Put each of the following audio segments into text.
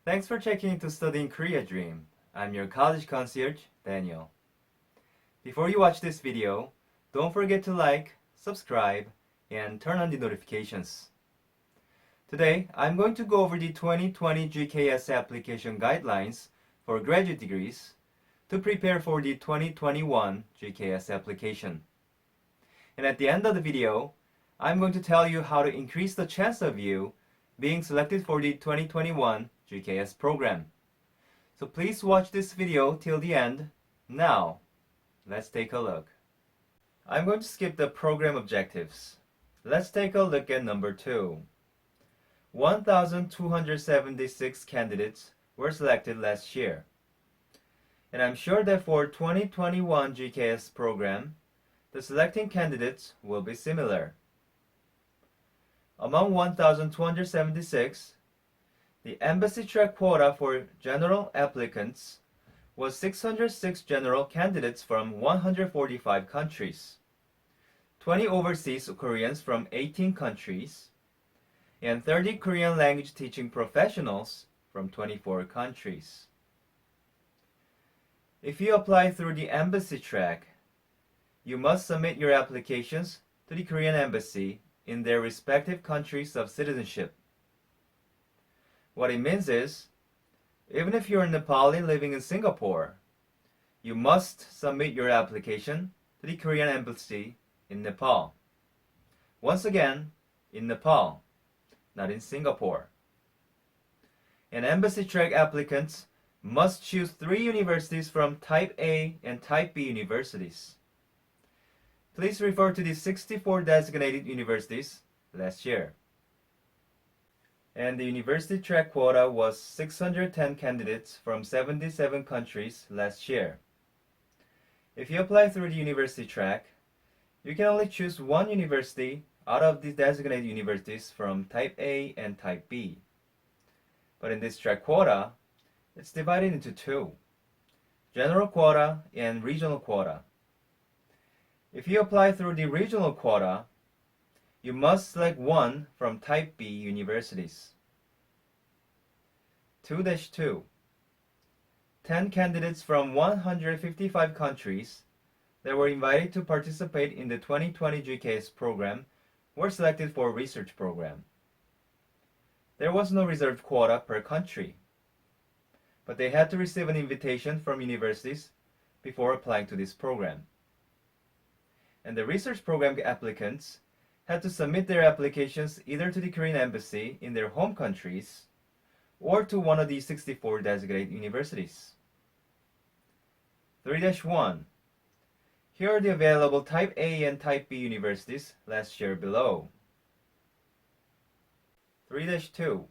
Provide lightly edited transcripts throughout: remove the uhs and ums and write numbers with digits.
Thanks for checking into Studying Korea Dream. I'm your college concierge, Daniel. Before you watch this video, don't forget to like, subscribe, and turn on the notifications. Today, I'm going to go over the 2020 GKS Application Guidelines for graduate degrees to prepare for the 2021 GKS application. And at the end of the video, I'm going to tell you how to increase the chance of you being selected for the 2021 GKS program. So please watch this video till the end. Now, let's take a look. I'm going to skip the program objectives. Let's take a look at number 2. 1,276 candidates were selected last year. And I'm sure that for 2021 GKS program, the selecting candidates will be similar. Among 1,276, the embassy track quota for general applicants was 606 general candidates from 145 countries, 20 overseas Koreans from 18 countries, and 30 Korean language teaching professionals from 24 countries. If you apply through the embassy track, you must submit your applications to the Korean embassy in their respective countries of citizenship. What it means is, even if you're a Nepali living in Singapore, you must submit your application to the Korean embassy in Nepal. Once again, in Nepal, not in Singapore. And embassy track applicants must choose 3 universities from Type A and Type B universities. Please refer to the 64 designated universities last year. And the university track quota was 610 candidates from 77 countries last year. If you apply through the university track, you can only choose 1 university out of the designated universities from Type A and Type B. But in this track quota, it's divided into 2, general quota and regional quota. If you apply through the regional quota, you must select 1 from Type B universities. 2-2. 10 candidates from 155 countries that were invited to participate in the 2020 GKS program were selected for research program. There was no reserved quota per country, but they had to receive an invitation from universities before applying to this program. And the research program applicants had to submit their applications either to the Korean embassy in their home countries or to one of the 64 designated universities. 3-1. Here are the available Type A and Type B universities last year below. 3-2.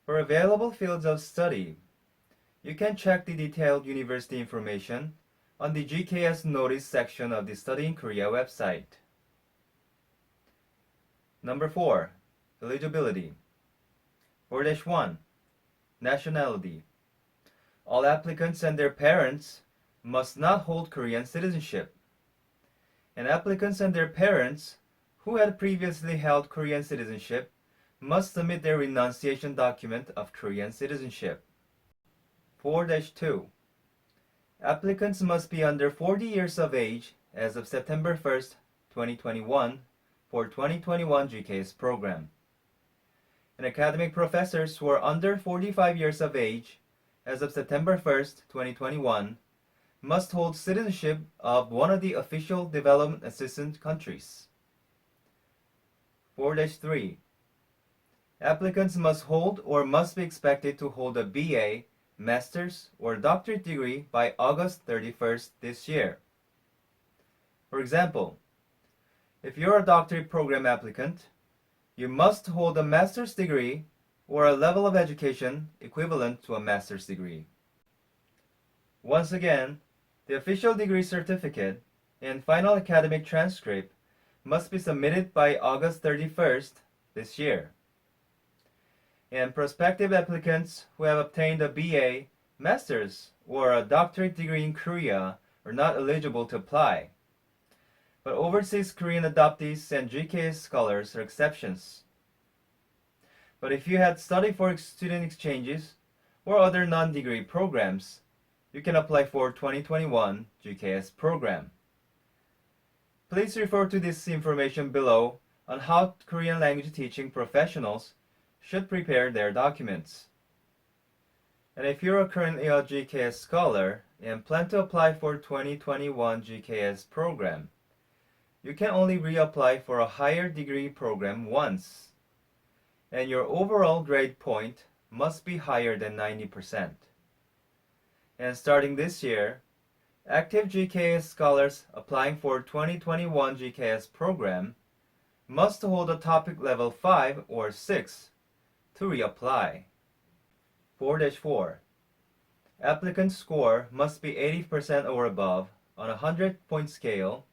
For available fields of study, you can check the detailed university information on the GKS Notice section of the Studying Korea website. Number 4. Eligibility. 4-1. Nationality. All applicants and their parents must not hold Korean citizenship. And applicants and their parents who had previously held Korean citizenship must submit their renunciation document of Korean citizenship. 4-2. Applicants must be under 40 years of age as of September 1st, 2021 for 2021 GKS program. And academic professors who are under 45 years of age as of September 1st, 2021 must hold citizenship of one of the official development assistance countries. 4-3. Applicants must hold or must be expected to hold a BA, master's, or doctorate degree by August 31st this year. For example, if you're a doctorate program applicant, you must hold a master's degree or a level of education equivalent to a master's degree. Once again, the official degree certificate and final academic transcript must be submitted by August 31st this year. And prospective applicants who have obtained a BA, master's, or a doctorate degree in Korea are not eligible to apply. But overseas Korean adoptees and GKS scholars are exceptions. But if you had studied for student exchanges or other non-degree programs, you can apply for 2021 GKS Program. Please refer to this information below on how Korean language teaching professionals should prepare their documents. And if you are currently a GKS scholar and plan to apply for 2021 GKS Program, you can only reapply for a higher degree program once, and your overall grade point must be higher than 90%. And starting this year, active GKS scholars applying for 2021 GKS Program must hold a topic level 5 or 6 to reapply. 4-4. Applicant score must be 80% or above on a 100-point scale,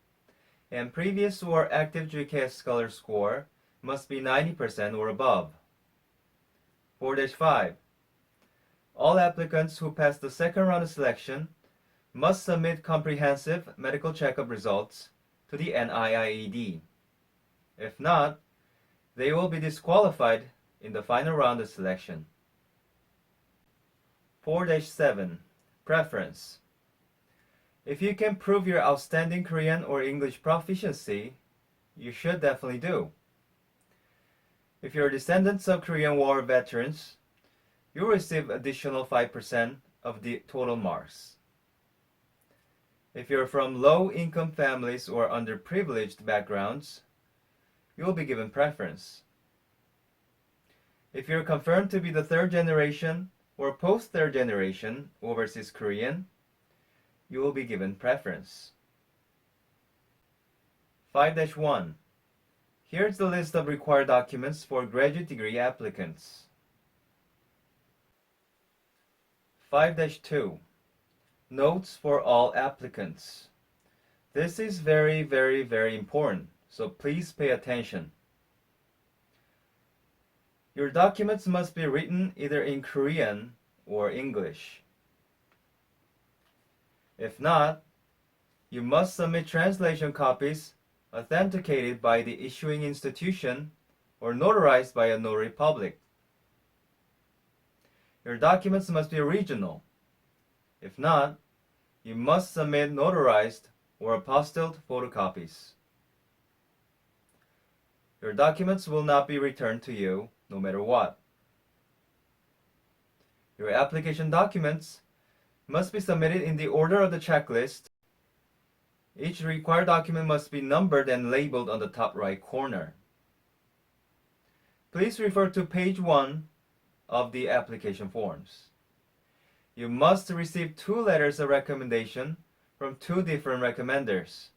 and previous or active GKS scholar score must be 90% or above. 4-5. All applicants who pass the second round of selection must submit comprehensive medical checkup results to the NIIED. If not, they will be disqualified in the final round of selection. 4-7. Preference. If you can prove your outstanding Korean or English proficiency, you should definitely do. If you're descendants of Korean War veterans, you'll receive additional 5% of the total marks. If you're from low-income families or underprivileged backgrounds, you'll be given preference. If you're confirmed to be the third generation or post-third generation overseas Korean, you will be given preference. 5-1. Here's the list of required documents for graduate degree applicants. 5-2. Notes for all applicants. This is very important, so please pay attention. Your documents must be written either in Korean or English. If not, you must submit translation copies authenticated by the issuing institution or notarized by a notary public. Your documents must be original. If not, you must submit notarized or apostilled photocopies. Your documents will not be returned to you no matter what. Your application documents must be submitted in the order of the checklist. Each required document must be numbered and labeled on the top right corner. Please refer to page 1 of the application forms. You must receive 2 letters of recommendation from 2 different recommenders.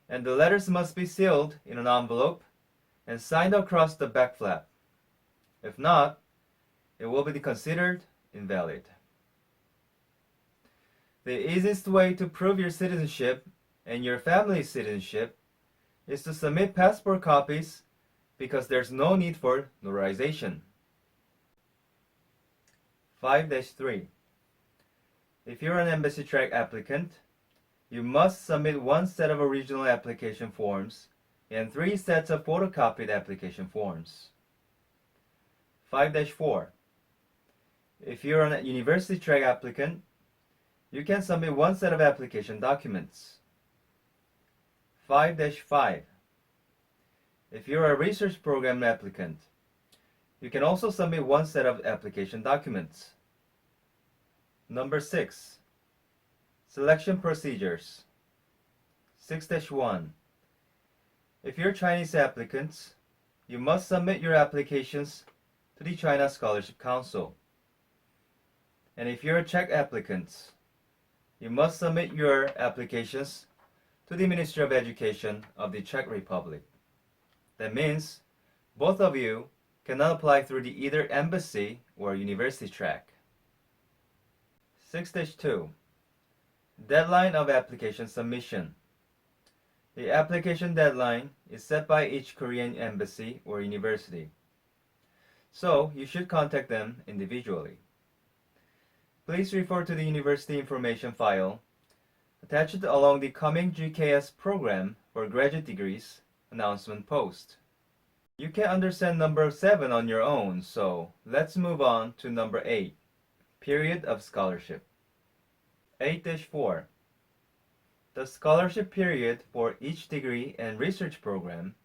And the letters must be sealed in an envelope and signed across the back flap. If not, it will be considered invalid. The easiest way to prove your citizenship and your family's citizenship is to submit passport copies because there's no need for notarization. 5-3. If you're an embassy track applicant, you must submit 1 set of original application forms and 3 sets of photocopied application forms. 5-4. If you're a university track applicant, you can submit 1 set of application documents. 5-5. If you're a research program applicant, you can also submit 1 set of application documents. Number 6. Selection procedures. 6-1. If you're Chinese applicants, you must submit your applications to the China Scholarship Council. And if you're Czech applicants, you must submit your applications to the Ministry of Education of the Czech Republic. That means both of you cannot apply through the either embassy or university track. 6-2. Deadline of application submission. The application deadline is set by each Korean embassy or university, so you should contact them individually. Please refer to the university information file attached along the coming GKS program for graduate degrees announcement post. You can understand number 7 on your own, so let's move on to number 8, period of scholarship. 8-4. The scholarship period for each degree and research program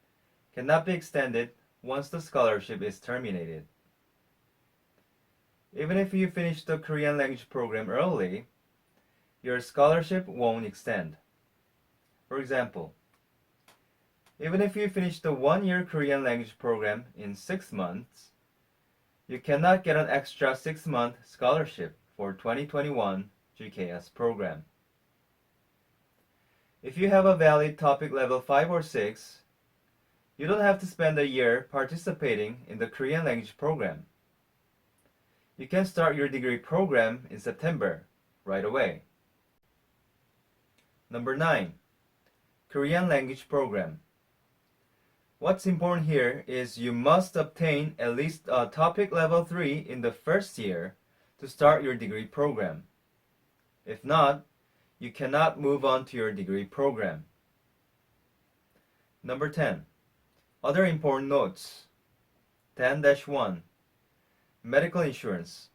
cannot be extended once the scholarship is terminated. Even if you finish the Korean language program early, your scholarship won't extend. For example, even if you finish the 1-year Korean language program in 6 months, you cannot get an extra 6-month scholarship for 2021 GKS program. If you have a valid topic level 5 or 6, you don't have to spend a year participating in the Korean language program. You can start your degree program in September right away. Number 9, Korean language program. What's important here is you must obtain at least a topic level 3 in the first year to start your degree program. If not, you cannot move on to your degree program. Number 10, other important notes. 10-1, medical insurance.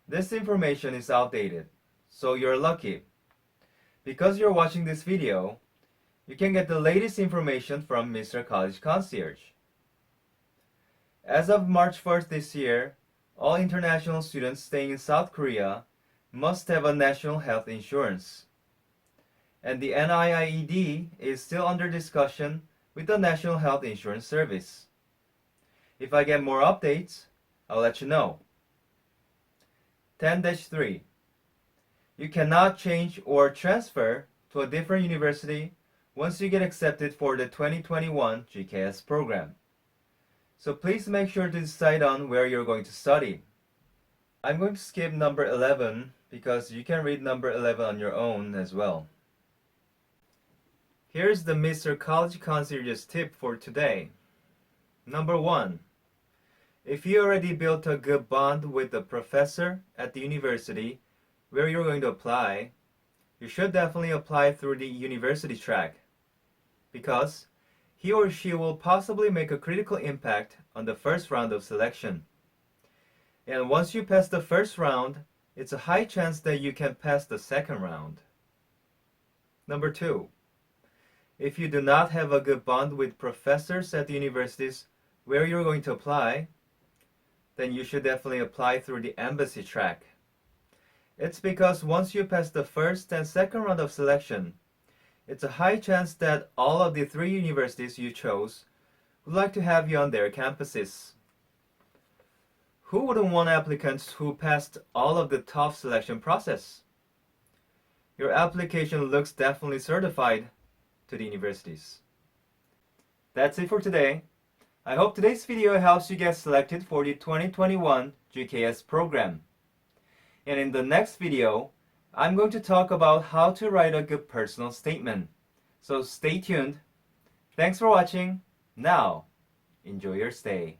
This information is outdated, so you're lucky. Because you're watching this video, you can get the latest information from Mr. College Concierge. As of March 1st this year, all international students staying in South Korea must have a national health insurance. And the NIIED is still under discussion with the National Health Insurance Service. If I get more updates, I'll let you know. 10-3. You cannot change or transfer to a different university once you get accepted for the 2021 GKS program. So please make sure to decide on where you're going to study. I'm going to skip number 11 because you can read number 11 on your own as well. Here's the Mr. College Concierge's tip for today. Number 1. If you already built a good bond with the professor at the university where you're going to apply, you should definitely apply through the university track, because he or she will possibly make a critical impact on the first round of selection. And once you pass the first round, it's a high chance that you can pass the second round. Number 2. If you do not have a good bond with professors at the universities where you're going to apply, then you should definitely apply through the embassy track. It's because once you pass the first and second round of selection, it's a high chance that all of the 3 universities you chose would like to have you on their campuses. Who wouldn't want applicants who passed all of the tough selection process? Your application looks definitely certified to the universities. That's it for today. I hope today's video helps you get selected for the 2021 GKS program. And in the next video, I'm going to talk about how to write a good personal statement. So stay tuned. Thanks for watching. Now, enjoy your stay.